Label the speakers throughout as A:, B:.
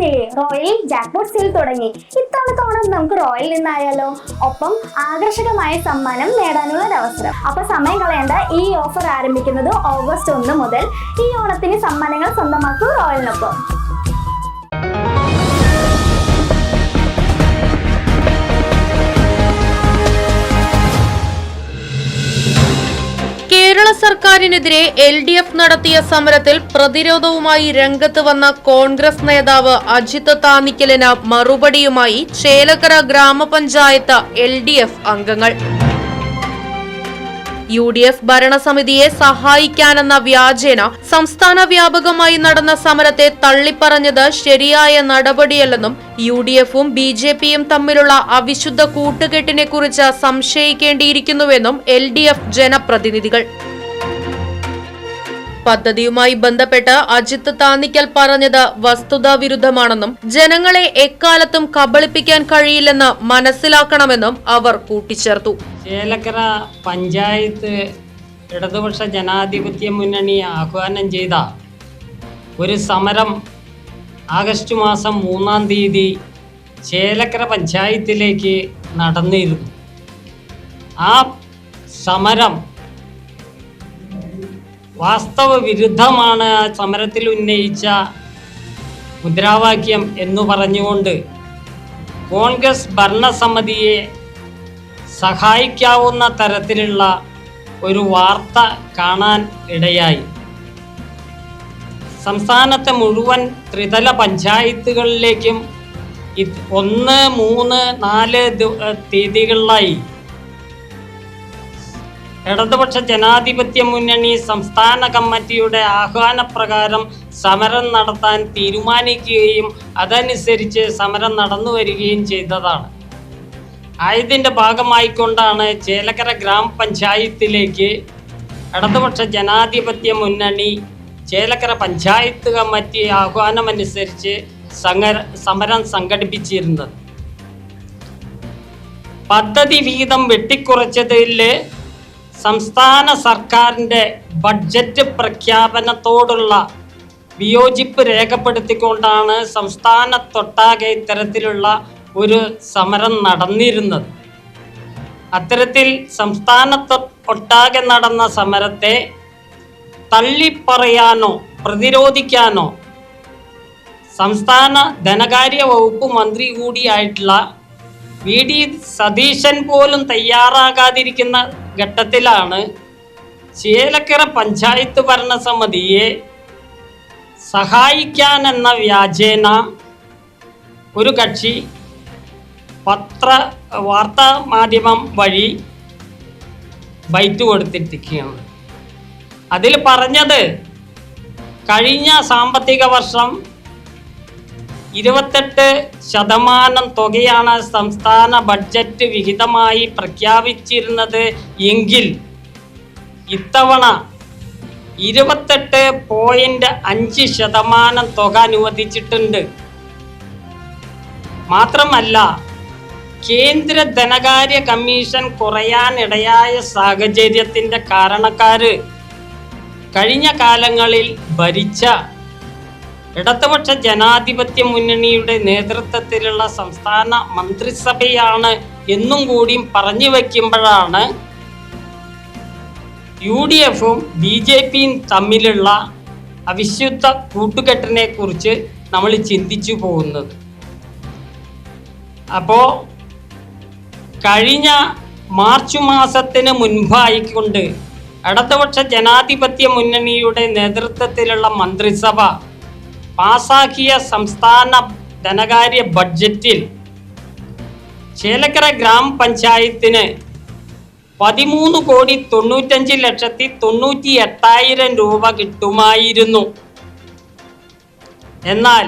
A: പറഞ്ഞില്ലേ royal jackpot sale തുടങ്ങി. ഇത്തവണത്തെ ഓണം നമുക്ക് റോയൽ നിന്നായാലോ? ഒപ്പം ആകർഷകമായ സമ്മാനം നേടാനുള്ള ഒരു അവസരം. അപ്പൊ സമയം കളയേണ്ട, ഈ ഓഫർ ആരംഭിക്കുന്നത് ഓഗസ്റ്റ് 1 മുതൽ. ഈ ഓണത്തിന് സമ്മാനങ്ങൾ സ്വന്തമാക്കൂ റോയലിനൊപ്പം.
B: കേരള സർക്കാരിനെതിരെ LDF നടത്തിയ സമരത്തിൽ പ്രതിരോധവുമായി രംഗത്ത് വന്ന കോൺഗ്രസ് നേതാവ് അജിത് താന്നിക്കലിന് മറുപടിയുമായി ചേലക്കര ഗ്രാമപഞ്ചായത്ത് LDF അംഗങ്ങൾ. UDF ഭരണസമിതിയെ സഹായിക്കാനെന്ന വ്യാജേന സംസ്ഥാന വ്യാപകമായി നടന്ന സമരത്തെ തള്ളിപ്പറഞ്ഞത് ശരിയായ നടപടിയല്ലെന്നും UDFും BJPയും തമ്മിലുള്ള അവിശുദ്ധ കൂട്ടുകെട്ടിനെ കുറിച്ച് സംശയിക്കേണ്ടിയിരിക്കുന്നുവെന്നും LDF ജനപ്രതിനിധികൾ. പദ്ധതിയുമായി ബന്ധപ്പെട്ട് അജിത് താന്നിക്കൽ പറഞ്ഞത് വസ്തുതാവിരുദ്ധമാണെന്നും ജനങ്ങളെ എക്കാലത്തും കബളിപ്പിക്കാൻ കഴിയില്ലെന്ന് മനസ്സിലാക്കണമെന്നും അവർ കൂട്ടിച്ചേർത്തു.
C: ചേലക്കര പഞ്ചായത്ത് ഇടതുപക്ഷ ജനാധിപത്യ മുന്നണി ആഹ്വാനം ചെയ്ത ഒരു സമരം ആഗസ്റ്റ് മാസം 3-ാം തീയതി ചേലക്കര പഞ്ചായത്തിലേക്ക് നടന്നിരുന്നു. ആ സമരം വാസ്തവ വിരുദ്ധമാണ്. ആ സമരത്തിൽ ഉന്നയിച്ച മുദ്രാവാക്യം എന്നു പറഞ്ഞുകൊണ്ട് കോൺഗ്രസ് ഭരണസമിതിയെ സഹായിക്കാവുന്ന തരത്തിലുള്ള ഒരു വാർത്ത കാണാൻ ഇടയായി. സംസ്ഥാനത്തെ മുഴുവൻ ത്രിതല പഞ്ചായത്തുകളിലേക്കും 1, 3, 4 തീയതികളിലായി ഇടതുപക്ഷ ജനാധിപത്യ മുന്നണി സംസ്ഥാന കമ്മിറ്റിയുടെ ആഹ്വാനപ്രകാരം സമരം നടത്താൻ തീരുമാനിക്കുകയും അതനുസരിച്ച് സമരം നടന്നു വരികയും ചെയ്തതാണ്. ആയതിൻ്റെ ഭാഗമായിക്കൊണ്ടാണ് ചേലക്കര ഗ്രാമപഞ്ചായത്തിലേക്ക് ഇടതുപക്ഷ ജനാധിപത്യ മുന്നണി ചേലക്കര പഞ്ചായത്ത് കമ്മിറ്റി ആഹ്വാനമനുസരിച്ച് സമരം സംഘടിപ്പിച്ചിരുന്നത്. പദ്ധതി വിഹിതം വെട്ടിക്കുറച്ചതിൽ സംസ്ഥാന സർക്കാരിൻ്റെ ബഡ്ജറ്റ് പ്രഖ്യാപനത്തോടുള്ള വിയോജിപ്പ് രേഖപ്പെടുത്തിക്കൊണ്ടാണ് സംസ്ഥാനത്തൊട്ടാകെ ഇത്തരത്തിലുള്ള ഒരു സമരം നടന്നിരുന്നത്. അത്തരത്തിൽ സംസ്ഥാനത്തൊട്ടാകെ നടന്ന സമരത്തെ തള്ളിപ്പറയാനോ പ്രതിരോധിക്കാനോ സംസ്ഥാന ധനകാര്യ വകുപ്പ് മന്ത്രി കൂടിയായിട്ടുള്ള VD സതീശൻ പോലും തയ്യാറാകാതിരിക്കുന്ന ഘട്ടത്തിലാണ് ചേലക്കര പഞ്ചായത്ത് ഭരണസമിതിയെ സഹായിക്കാനെന്ന വ്യാജേന ഒരു കക്ഷി വാർത്താ മാധ്യമം വഴി ബൈറ്റ് കൊടുത്തിരിക്കുകയാണ്. അതിൽ പറഞ്ഞത് കഴിഞ്ഞ സാമ്പത്തിക വർഷം 28% തുകയാണ് സംസ്ഥാന ബഡ്ജറ്റ് വിഹിതമായി പ്രഖ്യാപിച്ചിരുന്നത് എങ്കിൽ ഇത്തവണ 28.5% തുക അനുവദിച്ചിട്ടുണ്ട്. മാത്രമല്ല, കേന്ദ്ര ധനകാര്യ കമ്മീഷൻ കുറയാനിടയായ സാഹചര്യത്തിൻ്റെ കാരണക്കാര് കഴിഞ്ഞ കാലങ്ങളിൽ ഭരിച്ച ഇടതുപക്ഷ ജനാധിപത്യ മുന്നണിയുടെ നേതൃത്വത്തിലുള്ള സംസ്ഥാന മന്ത്രിസഭയാണ് എന്നും കൂടിയും പറഞ്ഞു വയ്ക്കുമ്പോഴാണ് UDFും BJPയും തമ്മിലുള്ള അവിശുദ്ധ കൂട്ടുകെട്ടിനെ കുറിച്ച് നമ്മൾ ചിന്തിച്ചു പോകുന്നത്. അപ്പോൾ കഴിഞ്ഞ മാർച്ച് മാസത്തിന് മുൻപായിക്കൊണ്ട് ഇടതുപക്ഷ ജനാധിപത്യ മുന്നണിയുടെ നേതൃത്വത്തിലുള്ള മന്ത്രിസഭ പാസാക്കിയ സംസ്ഥാന ധനകാര്യ ബഡ്ജറ്റിൽ ചേലക്കര ഗ്രാമപഞ്ചായത്തിന് 13,95,98,000 രൂപ കിട്ടുമായിരുന്നു. എന്നാൽ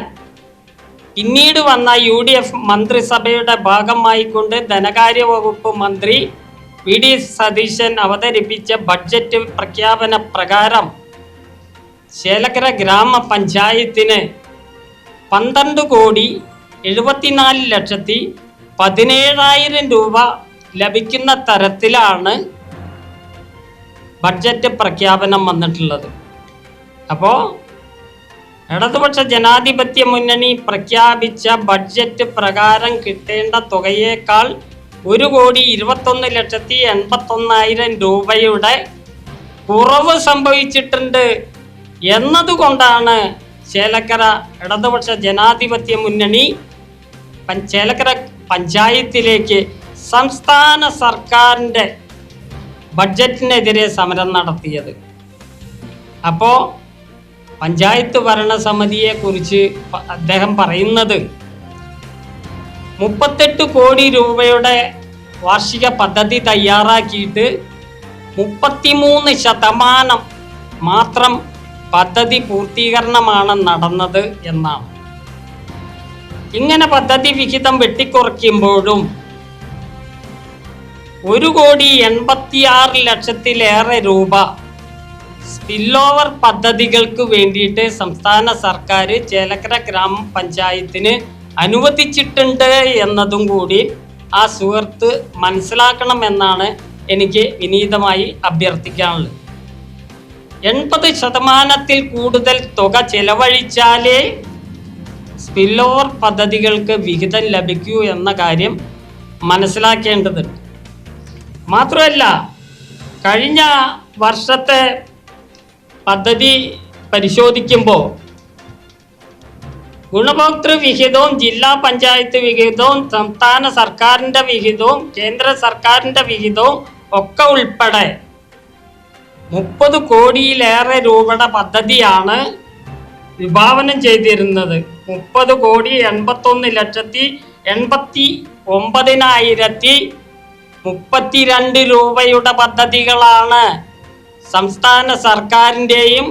C: പിന്നീട് വന്ന UDF മന്ത്രിസഭയുടെ ഭാഗമായിക്കൊണ്ട് ധനകാര്യ വകുപ്പ് മന്ത്രി VD സതീശൻ അവതരിപ്പിച്ച ബഡ്ജറ്റ് പ്രഖ്യാപന പ്രകാരം ചേലക്കര ഗ്രാമപഞ്ചായത്തിന് 12,74,17,000 രൂപ ലഭിക്കുന്ന തരത്തിലാണ് ബഡ്ജറ്റ് പ്രഖ്യാപനം വന്നിട്ടുള്ളത്. അപ്പോൾ ഇടതുപക്ഷ ജനാധിപത്യ മുന്നണി പ്രഖ്യാപിച്ച ബഡ്ജറ്റ് പ്രകാരം കിട്ടേണ്ട തുകയേക്കാൾ 1,21,81,000 രൂപയുടെ കുറവ് സംഭവിച്ചിട്ടുണ്ട് എന്നതുകൊണ്ടാണ് ചേലക്കര ഇടതുപക്ഷ ജനാധിപത്യ മുന്നണി ചേലക്കര പഞ്ചായത്തിലേക്ക് സംസ്ഥാന സർക്കാരിൻ്റെ ബഡ്ജറ്റിനെതിരെ സമരം നടത്തിയത്. അപ്പോൾ പഞ്ചായത്ത് ഭരണസമിതിയെക്കുറിച്ച് അദ്ദേഹം പറയുന്നത് 38 കോടി രൂപയുടെ വാർഷിക പദ്ധതി തയ്യാറാക്കിയിട്ട് 33% മാത്രം പദ്ധതി പൂർത്തീകരണമാണ് നടന്നത് എന്നാണ്. ഇങ്ങനെ പദ്ധതി വിഹിതം വെട്ടിക്കുറയ്ക്കുമ്പോഴും 1,86,00,000 രൂപ സ്പിൽ ഓവർ പദ്ധതികൾക്ക് വേണ്ടിയിട്ട് സംസ്ഥാന സർക്കാർ ചേലക്കര ഗ്രാമപഞ്ചായത്തിന് അനുവദിച്ചിട്ടുണ്ട് എന്നതും കൂടി ആ സുഹൃത്ത് മനസ്സിലാക്കണമെന്നാണ് എനിക്ക് വിനീതമായി അഭ്യർത്ഥിക്കാനുള്ളത്. 80% കൂടുതൽ തുക ചെലവഴിച്ചാലേ സ്പിൽ ഓവർ പദ്ധതികൾക്ക് വിഹിതം ലഭിക്കൂ എന്ന കാര്യം മനസ്സിലാക്കേണ്ടതുണ്ട്. മാത്രമല്ല, കഴിഞ്ഞ വർഷത്തെ പദ്ധതി പരിശോധിക്കുമ്പോൾ ഗുണഭോക്തൃ വിഹിതവും ജില്ലാ പഞ്ചായത്ത് വിഹിതവും സംസ്ഥാന സർക്കാരിൻ്റെ വിഹിതവും കേന്ദ്ര സർക്കാരിൻ്റെ വിഹിതവും ഒക്കെ ഉൾപ്പെടെ 30 കോടിയിലേറെ രൂപയുടെ പദ്ധതിയാണ് വിഭാവനം ചെയ്തിരുന്നത്. 30,81,89,032 രൂപയുടെ പദ്ധതികളാണ് സംസ്ഥാന സർക്കാരിൻ്റെയും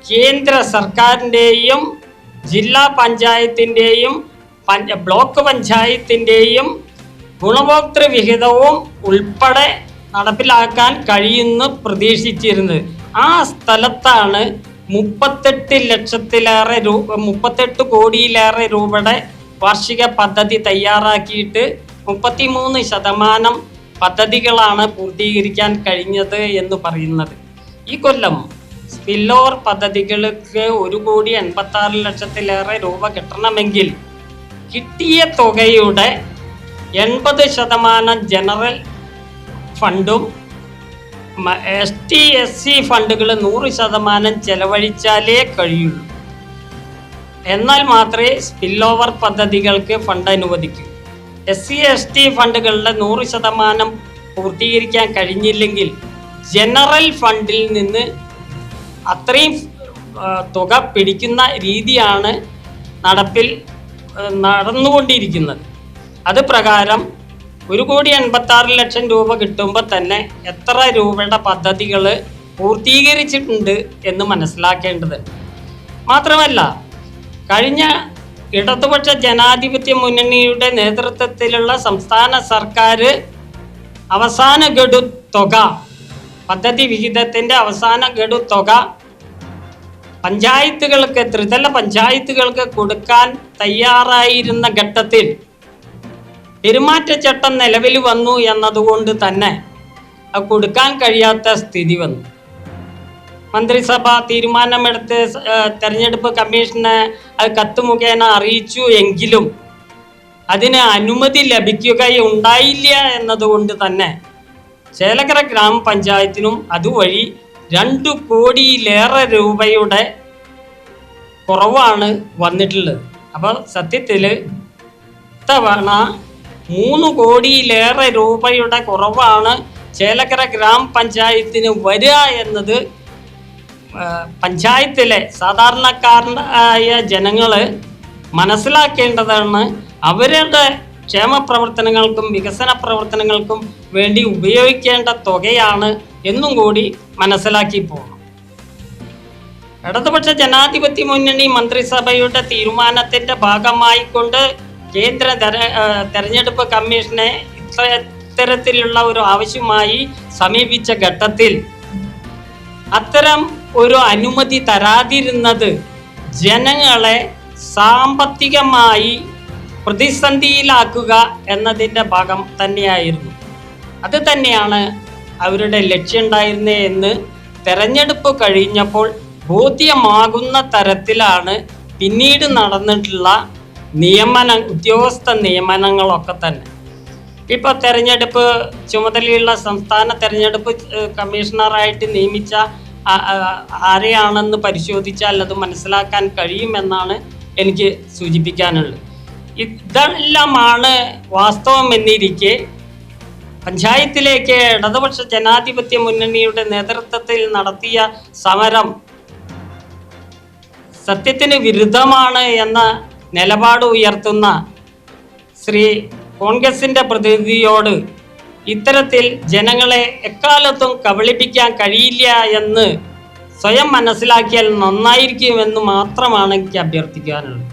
C: കേന്ദ്ര സർക്കാരിൻ്റെയും ജില്ലാ പഞ്ചായത്തിൻ്റെയും ബ്ലോക്ക് പഞ്ചായത്തിൻ്റെയും ഗുണഭോക്തൃ വിഹിതവും ഉൾപ്പെടെ നടപ്പിലാക്കാൻ കഴിയുമെന്ന് പ്രതീക്ഷിച്ചിരുന്നത്. ആ സ്ഥലത്താണ് 38 കോടിയിലേറെ രൂപയുടെ വാർഷിക പദ്ധതി തയ്യാറാക്കിയിട്ട് 33% പദ്ധതികളാണ് പൂർത്തീകരിക്കാൻ കഴിഞ്ഞത് എന്ന് പറയുന്നത്. ഈ കൊല്ലം സ്പിൽ ഓവർ പദ്ധതികൾക്ക് 1,86,00,000 രൂപ കിട്ടണമെങ്കിൽ കിട്ടിയ തുകയുടെ 80% ജനറൽ ഫണ്ടും ST/SC ഫണ്ടുകൾ 100% ചെലവഴിച്ചാലേ കഴിയുള്ളൂ. എന്നാൽ മാത്രമേ സ്പിൽ ഓവർ പദ്ധതികൾക്ക് ഫണ്ട് അനുവദിക്കൂ. SC/ST ഫണ്ടുകളുടെ 100% പൂർത്തീകരിക്കാൻ കഴിഞ്ഞില്ലെങ്കിൽ ജനറൽ ഫണ്ടിൽ നിന്ന് അത്രയും തുക പിടിക്കുന്ന രീതിയാണ് നടന്നുകൊണ്ടിരിക്കുന്നത്. അത് പ്രകാരം 1,86,00,000 രൂപ കിട്ടുമ്പോൾ തന്നെ എത്ര രൂപയുടെ പദ്ധതികൾ പൂർത്തീകരിച്ചിട്ടുണ്ട് എന്ന് മനസ്സിലാക്കേണ്ടതുണ്ട്. മാത്രമല്ല, കഴിഞ്ഞ ഇടതുപക്ഷ ജനാധിപത്യ മുന്നണിയുടെ നേതൃത്വത്തിലുള്ള സംസ്ഥാന സർക്കാർ അവസാന ഗഡു തുക, പദ്ധതി വിഹിതത്തിൻ്റെ അവസാന ഗഡു തുക പഞ്ചായത്തുകൾക്ക്, ത്രിതല പഞ്ചായത്തുകൾക്ക് കൊടുക്കാൻ തയ്യാറായിരുന്ന ഘട്ടത്തിൽ പെരുമാറ്റച്ചട്ടം നിലവിൽ വന്നു എന്നതുകൊണ്ട് തന്നെ അത് കൊടുക്കാൻ കഴിയാത്ത സ്ഥിതി വന്നു. മന്ത്രിസഭ തീരുമാനമെടുത്ത് തെരഞ്ഞെടുപ്പ് കമ്മീഷനെ അത് കത്ത് മുഖേന അറിയിച്ചു എങ്കിലും അതിന് അനുമതി ലഭിക്കുകയുണ്ടായില്ല എന്നതുകൊണ്ട് തന്നെ ചേലക്കര ഗ്രാമപഞ്ചായത്തിനും അതുവഴി 2 കോടിയിലേറെ രൂപയുടെ കുറവാണ് വന്നിട്ടുള്ളത്. അപ്പോൾ സത്യത്തിൽ ഇത്തവണ 3 കോടിയിലേറെ രൂപയുടെ കുറവാണ് ചേലക്കര ഗ്രാമപഞ്ചായത്തിന് വരിക എന്നത് പഞ്ചായത്തിലെ സാധാരണക്കാരായ ജനങ്ങൾ മനസ്സിലാക്കേണ്ടതാണ്. അവരുടെ ക്ഷേമ പ്രവർത്തനങ്ങൾക്കും വികസന പ്രവർത്തനങ്ങൾക്കും വേണ്ടി ഉപയോഗിക്കേണ്ട തുകയാണ് എന്നും കൂടി മനസ്സിലാക്കി പോകണം. ഇടതുപക്ഷ ജനാധിപത്യ മുന്നണി മന്ത്രിസഭയുടെ തീരുമാനത്തിൻ്റെ ഭാഗമായിക്കൊണ്ട് കേന്ദ്ര തെരഞ്ഞെടുപ്പ് കമ്മീഷനെ ഇത്തരത്തിലുള്ള ഒരു ആവശ്യമായി സമീപിച്ച ഘട്ടത്തിൽ അത്തരം ഒരു അനുമതി തരാതിരുന്നത് ജനങ്ങളെ സാമ്പത്തികമായി പ്രതിസന്ധിയിലാക്കുക എന്നതിൻ്റെ ഭാഗം തന്നെയായിരുന്നു. അത് തന്നെയാണ് അവരുടെ ലക്ഷ്യമുണ്ടായിരുന്നത് എന്ന് തെരഞ്ഞെടുപ്പ് കഴിഞ്ഞപ്പോൾ ബോധ്യമാകുന്ന തരത്തിലാണ് പിന്നീട് നടന്നിട്ടുള്ള ഉദ്യോഗസ്ഥ നിയമനങ്ങളൊക്കെ തന്നെ. ഇപ്പോൾ തെരഞ്ഞെടുപ്പ് ചുമതലയുള്ള സംസ്ഥാന തെരഞ്ഞെടുപ്പ് കമ്മീഷണറായിട്ട് നിയമിച്ച ആരെയാണെന്ന് പരിശോധിച്ചാൽ അത് മനസ്സിലാക്കാൻ കഴിയുമെന്നാണ് എനിക്ക് സൂചിപ്പിക്കാനുള്ളത്. ഇതെല്ലാമാണ് വാസ്തവം എന്നിരിക്കെ പഞ്ചായത്തിലേക്ക് ഇടതുപക്ഷ ജനാധിപത്യ മുന്നണിയുടെ നേതൃത്വത്തിൽ നടത്തിയ സമരം സത്യത്തിന് വിരുദ്ധമാണ് എന്ന നിലപാട് ഉയർത്തുന്ന കോൺഗ്രസിൻ്റെ പ്രതിനിധിയോട് ഇത്തരത്തിൽ ജനങ്ങളെ എക്കാലത്തും കബളിപ്പിക്കാൻ കഴിയില്ല എന്ന് സ്വയം മനസ്സിലാക്കിയാൽ നന്നായിരിക്കുമെന്ന് മാത്രമാണ് എനിക്ക് അഭ്യർത്ഥിക്കാനുള്ളത്.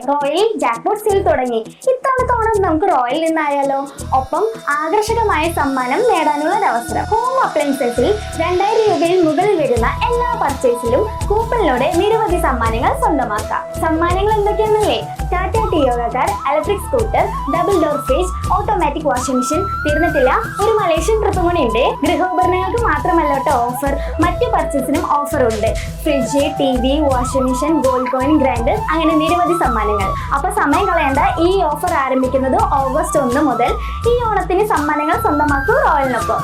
A: റോയൽ ജാക്ക്പോട്ട് സെയിൽ തുടങ്ങി. ഇത്തവണത്തെ ഓണം നമുക്ക് റോയൽ നിന്നായാലോ? ഒപ്പം ആകർഷകമായ സമ്മാനം നേടാനുള്ള അവസരം. ഹോം അപ്ലയൻസസിൽ 2000 രൂപയിൽ മുകളിൽ വരുന്ന എല്ലാ പർച്ചേസിലും കൂപ്പണിലൂടെ നിരവധി സമ്മാനങ്ങൾ സ്വന്തമാക്കാം. സമ്മാനങ്ങൾ എന്തൊക്കെയാണെന്നല്ലേ? Tata Tiago car, electric scooter, double door fridge, automatic washing machine, തീർന്നിട്ടില്ല, ഒരു മലേഷ്യൻ ട്രിപ്പ് കൂടിയുണ്ട്. ഗൃഹോപകരണങ്ങൾക്ക് മാത്രമല്ല ഓഫർ, മറ്റു പർച്ചേസിനും ഓഫർ ഉണ്ട്. Fridge, TV, washing machine, gold coin, grinder, അങ്ങനെ നിരവധി സമ്മാനങ്ങൾ. അപ്പൊ സമയം കളയേണ്ട, ഈ ഓഫർ ആരംഭിക്കുന്നത് ഓഗസ്റ്റ് 1 മുതൽ. ഈ ഓണത്തിന് സമ്മാനങ്ങൾ സ്വന്തമാക്കൂ റോയലിനൊപ്പം.